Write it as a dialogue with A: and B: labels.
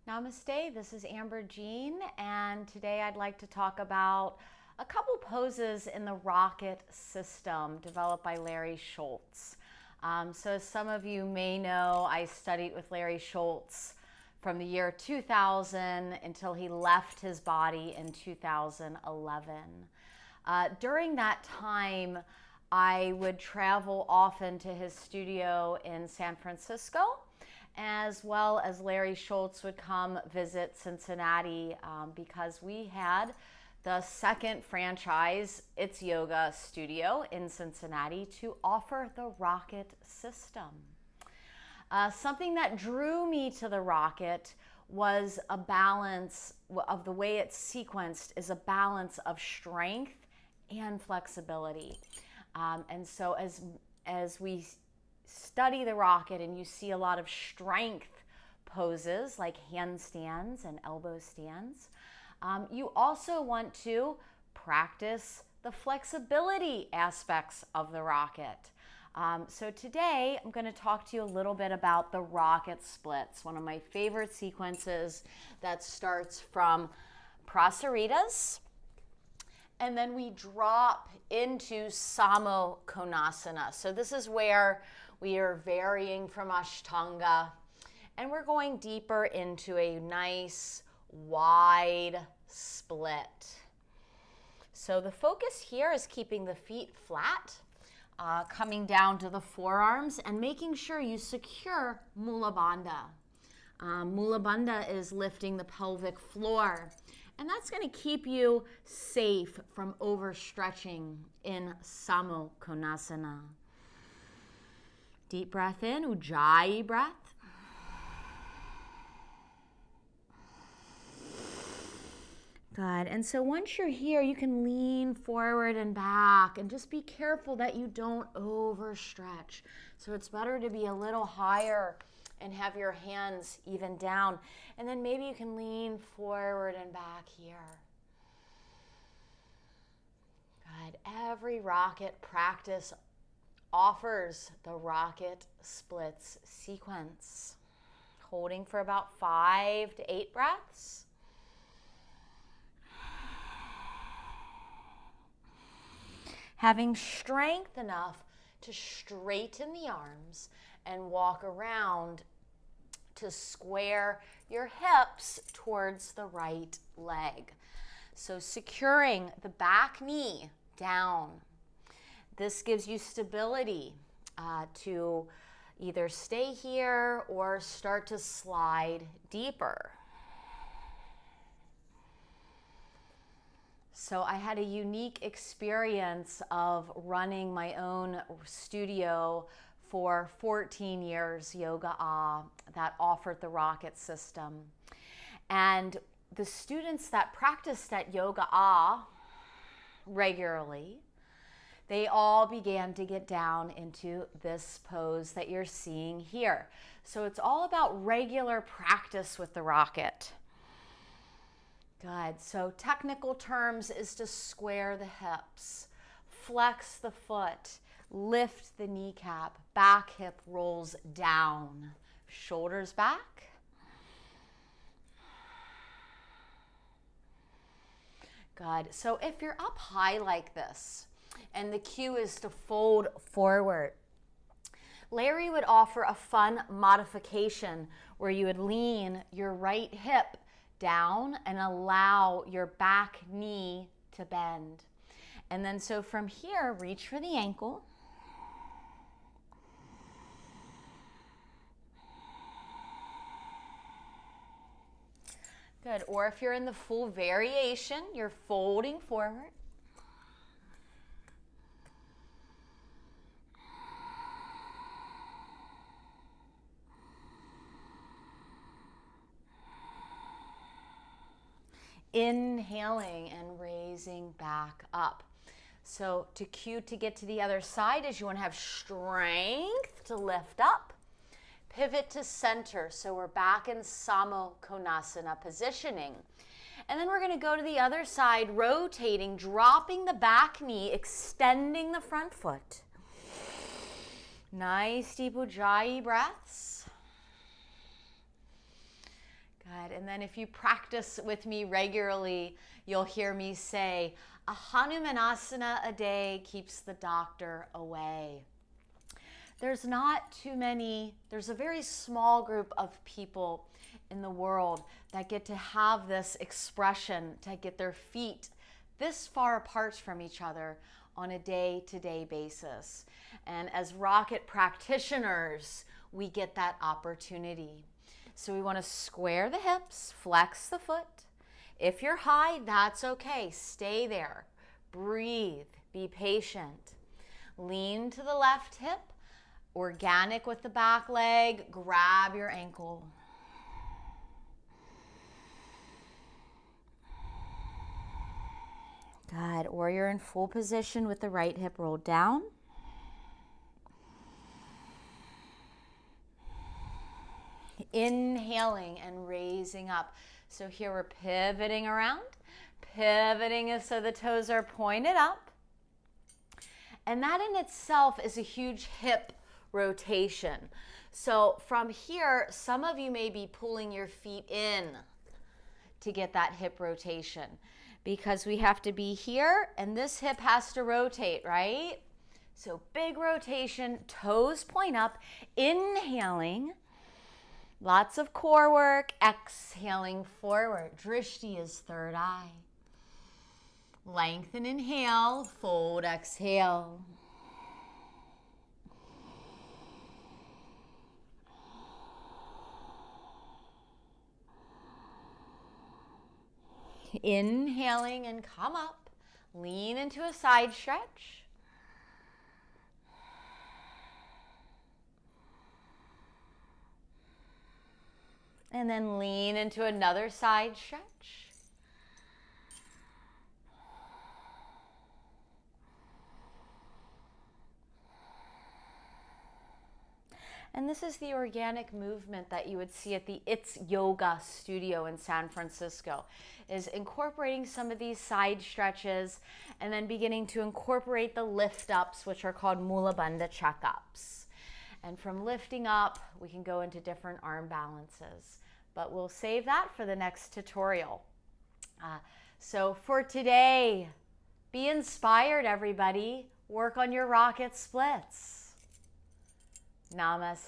A: Namaste, this is Amber Jean, and today I'd like to talk about a couple poses in the rocket system developed by Larry Schultz. So as some of you may know, I studied with Larry Schultz from the year 2000 until he left his body in 2011. During that time, I would travel often to his studio in San Francisco, as well as Larry Schultz would come visit Cincinnati because we had the second franchise, It's Yoga Studio in Cincinnati, to offer the rocket system. Something that drew me to the rocket was a balance of the way it's sequenced is a balance of strength and flexibility. And so as we study the rocket and you see a lot of strength poses like handstands and elbow stands, you also want to practice the flexibility aspects of the rocket. So today I'm going to talk to you a little bit about the rocket splits, one of my favorite sequences that starts from Prasaritas, and then we drop into Samo Konasana. So this is where we are varying from Ashtanga, and we're going deeper into a nice wide split. So the focus here is keeping the feet flat, coming down to the forearms and making sure you secure Mula Bandha. Mula Bandha is lifting the pelvic floor, and that's going to keep you safe from overstretching in Samo Konasana. Deep breath in, Ujjayi breath. Good. And so once you're here, you can lean forward and back and just be careful that you don't overstretch. So it's better to be a little higher and have your hands even down. And then maybe you can lean forward and back here. Good. Every rocket practice offers the rocket splits sequence. Holding for about 5 to 8 breaths. Having strength enough to straighten the arms and walk around to square your hips towards the right leg. So securing the back knee down. This gives you stability to either stay here or start to slide deeper. So I had a unique experience of running my own studio for 14 years, Yoga that offered the rocket system. And the students that practiced at Yoga regularly, they all began to get down into this pose that you're seeing here. So it's all about regular practice with the rocket. Good. So technical terms is to square the hips, flex the foot, lift the kneecap, back hip rolls down, shoulders back. Good. So if you're up high like this, and the cue is to fold forward, Larry would offer a fun modification where you would lean your right hip down and allow your back knee to bend. And then so from here, reach for the ankle. Good. Or if you're in the full variation, you're folding forward. Inhaling and raising back up. So to cue to get to the other side is you want to have strength to lift up. Pivot to center. So we're back in Samo Konasana positioning. And then we're going to go to the other side, rotating, dropping the back knee, extending the front foot. Nice deep Ujjayi breaths. Good. And then if you practice with me regularly, you'll hear me say, a Hanumanasana a day keeps the doctor away. There's not too many, there's a very small group of people in the world that get to have this expression, to get their feet this far apart from each other on a day-to-day basis. And as rocket practitioners, we get that opportunity. So we want to square the hips, flex the foot. If you're high, that's okay. Stay there. Breathe. Be patient. Lean to the left hip. Organic with the back leg. Grab your ankle. Good. Or you're in full position with the right hip rolled down. Inhaling and raising up. So here we're pivoting around. Pivoting so the toes are pointed up. And that in itself is a huge hip rotation. So from here, some of you may be pulling your feet in to get that hip rotation, because we have to be here and this hip has to rotate, right? So big rotation, toes point up, inhaling, lots of core work, exhaling forward. Drishti is third eye. Lengthen, inhale, fold, exhale. Inhaling and come up. Lean into a side stretch. And then lean into another side stretch. And this is the organic movement that you would see at the It's Yoga studio in San Francisco, is incorporating some of these side stretches and then beginning to incorporate the lift ups, which are called Mula Bandha checkups. And from lifting up, we can go into different arm balances, but we'll save that for the next tutorial. So for today, be inspired, everybody. Work on your rocket splits. Namaste.